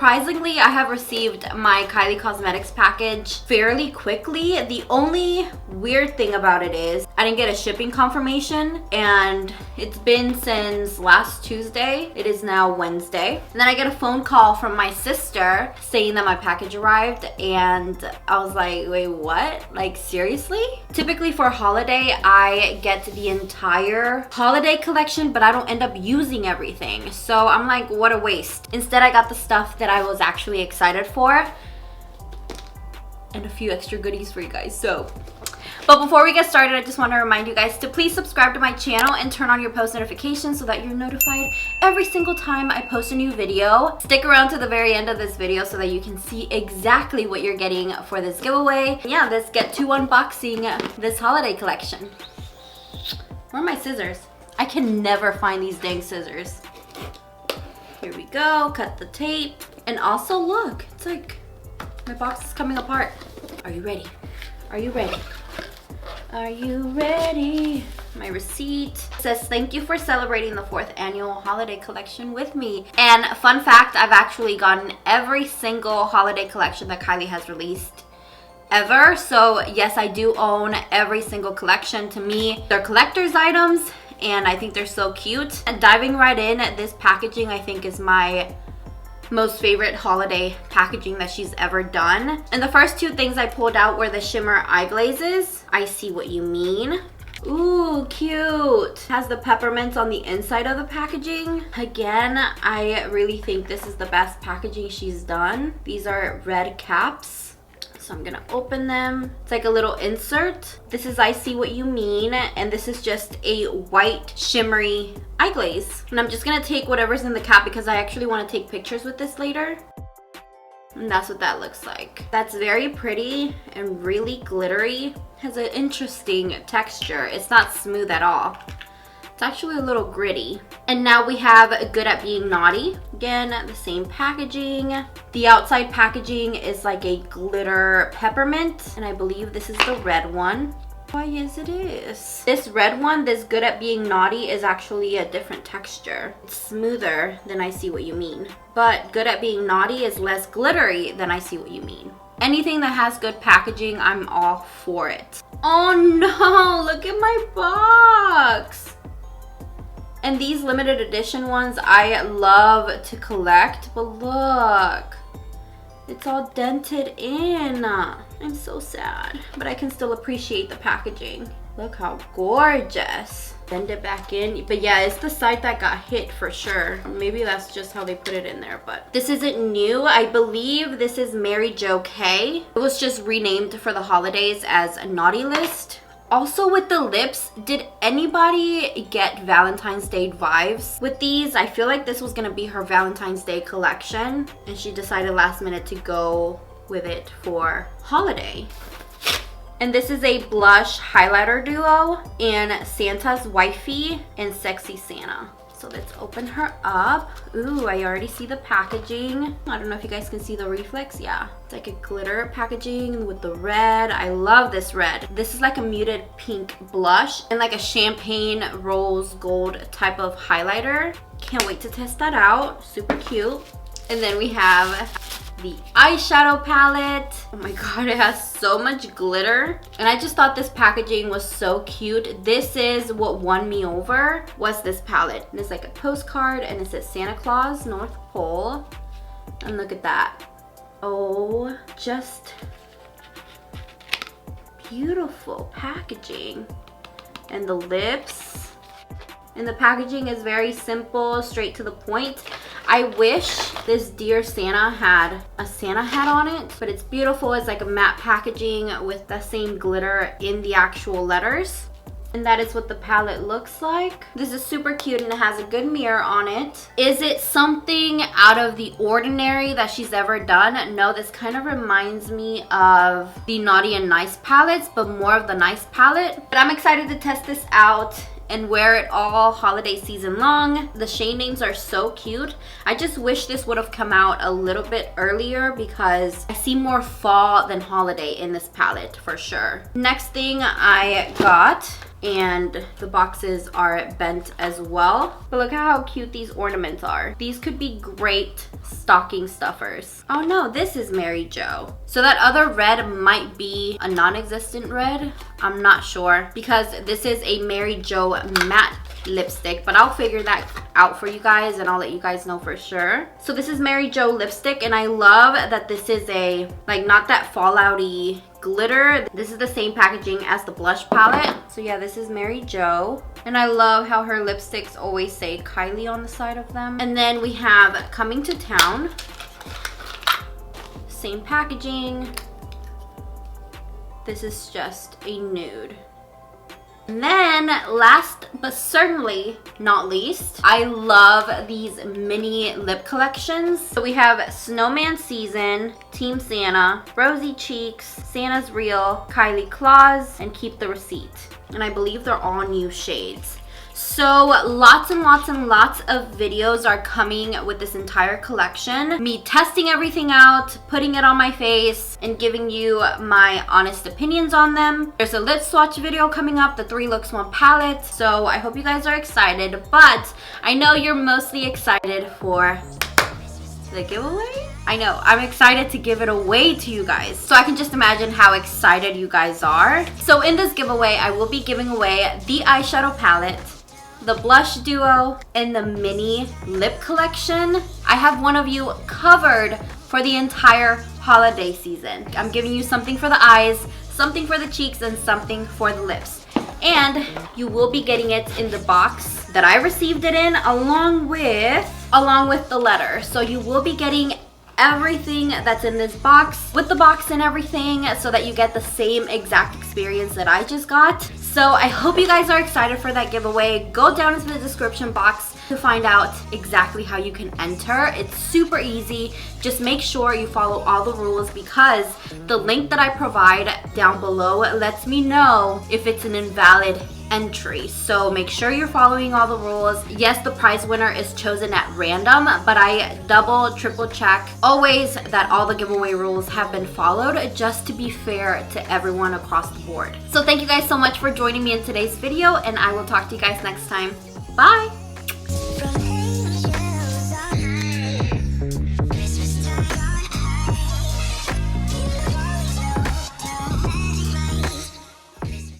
surprisingly, I have received my Kylie Cosmetics package fairly quickly. The only weird thing about it is I didn't get a shipping confirmation, and it's been since last Tuesday. It is now Wednesday. And then I get a phone call from my sister saying that my package arrived, and I was like, wait, what? Like, seriously? Typically for holiday, I get the entire holiday collection, but I don't end up using everything. So I'm like, what a waste. Instead, I got the stuff that I was actually excited for and a few extra goodies for you guys. But before we get started, I just want to remind you guys to please subscribe to my channel and turn on your post notifications so that you're notified every single time I post a new video. Stick around to the very end of this video so that you can see exactly what you're getting for this giveaway. Yeah, let's get to unboxing this holiday collection. Where are my scissors? I can never find these dang scissors. Here we go, cut the tape. And also look, it's like my box is coming apart. Are you ready? Are you ready? Are you ready? My receipt says, thank you for celebrating the 4th annual holiday collection with me. And fun fact, I've actually gotten every single holiday collection that Kylie has released ever. So yes, I do own every single collection. To me, they're collector's items, and I think they're so cute. And diving right in, this packaging I think is my most favorite holiday packaging that she's ever done. And the first two things I pulled out were the shimmer eye glazes. I see what you mean. Ooh, cute. Has the peppermints on the inside of the packaging. Again, I really think this is the best packaging she's done. These are red caps. So I'm gonna open them. It's like a little insert. This is I see what you mean, and this is just a white shimmery eye glaze. And I'm just gonna take whatever's in the cap because I actually want to take pictures with this later. And that's what that looks like. That's very pretty and really glittery. Has an interesting texture. It's not smooth at all. It's actually a little gritty. And now we have Good at Being Naughty. Again, the same packaging. The outside packaging is like a glitter peppermint, and I believe this is the red one. Why is it is? This red one, this Good at Being Naughty, is actually a different texture. It's smoother than I See What You Mean. But Good at Being Naughty is less glittery than I See What You Mean. Anything that has good packaging, I'm all for it. Oh no, look at my box. And these limited edition ones I love to collect, but look, it's all dented in. I'm so sad, but I can still appreciate the packaging. Look how gorgeous. Bend it back in. But yeah, it's the side that got hit for sure. Maybe that's just how they put it in there, but this isn't new. I believe this is Mary Jo K. It was just renamed for the holidays as a Naughty List. Also with the lips, did anybody get Valentine's Day vibes with these? I feel like this was gonna be her Valentine's Day collection, and she decided last minute to go with it for holiday. And this is a blush highlighter duo in Santa's Wifey and Sexy Santa. So let's open her up. Ooh, I already see the packaging. I don't know if you guys can see the reflex. Yeah, it's like a glitter packaging with the red. I love this red. This is like a muted pink blush and like a champagne rose gold type of highlighter. Can't wait to test that out. Super cute. And then we have the eyeshadow palette. Oh my god, it has so much glitter, and I just thought this packaging was so cute. This is what won me over, was this palette. And it's like a postcard, and it says Santa Claus North Pole, and look at that. Oh, just beautiful packaging. And the lips, and the packaging is very simple, straight to the point. I wish this Dear Santa had a Santa hat on it, but it's beautiful. It's like a matte packaging with the same glitter in the actual letters. And that is what the palette looks like. This is super cute, and it has a good mirror on it. Is it something out of the ordinary that she's ever done? No, this kind of reminds me of the Naughty and Nice palettes, but more of the Nice palette. But I'm excited to test this out and wear it all holiday season long. The shade names are so cute. I just wish this would have come out a little bit earlier because I see more fall than holiday in this palette for sure. Next thing I got and the boxes are bent as well. But look at how cute these ornaments are. These could be great stocking stuffers. Oh no, this is Mary Jo. So that other red might be a non-existent red. I'm not sure because this is a Mary Jo matte lipstick, but I'll figure that out for you guys and I'll let you guys know for sure. So this is Mary Jo lipstick, and I love that this is a, like, not that fallout-y glitter. This is the same packaging as the blush palette. So yeah, this is Mary Jo, and I love how her lipsticks always say Kylie on the side of them. And then we have Coming to Town, same packaging. This is just a nude. And then last but certainly not least, I love these mini lip collections. So we have Snowman Season, Team Santa, Rosy Cheeks, Santa's Real, Kylie Claus, and Keep the Receipt. And I believe they're all new shades. So lots and lots and lots of videos are coming with this entire collection. Me testing everything out, putting it on my face, and giving you my honest opinions on them. There's a lip swatch video coming up, the 3 Looks 1 palette. So I hope you guys are excited, but I know you're mostly excited for the giveaway. I know, I'm excited to give it away to you guys. So I can just imagine how excited you guys are. So in this giveaway, I will be giving away the eyeshadow palette, the blush duo, and the mini lip collection. I have one of you covered for the entire holiday season. I'm giving you something for the eyes, something for the cheeks, and something for the lips. And you will be getting it in the box that I received it in, along with the letter. So you will be getting everything that's in this box with the box and everything, so that you get the same exact experience that I just got. So I hope you guys are excited for that giveaway. Go down into the description box to find out exactly how you can enter. It's super easy. Just make sure you follow all the rules, because the link that I provide down below lets me know if it's an invalid entry. So make sure you're following all the rules. Yes, the prize winner is chosen at random, but I double, triple check always that all the giveaway rules have been followed, just to be fair to everyone across the board. So thank you guys so much for joining me in today's video, and I will talk to you guys next time. Bye!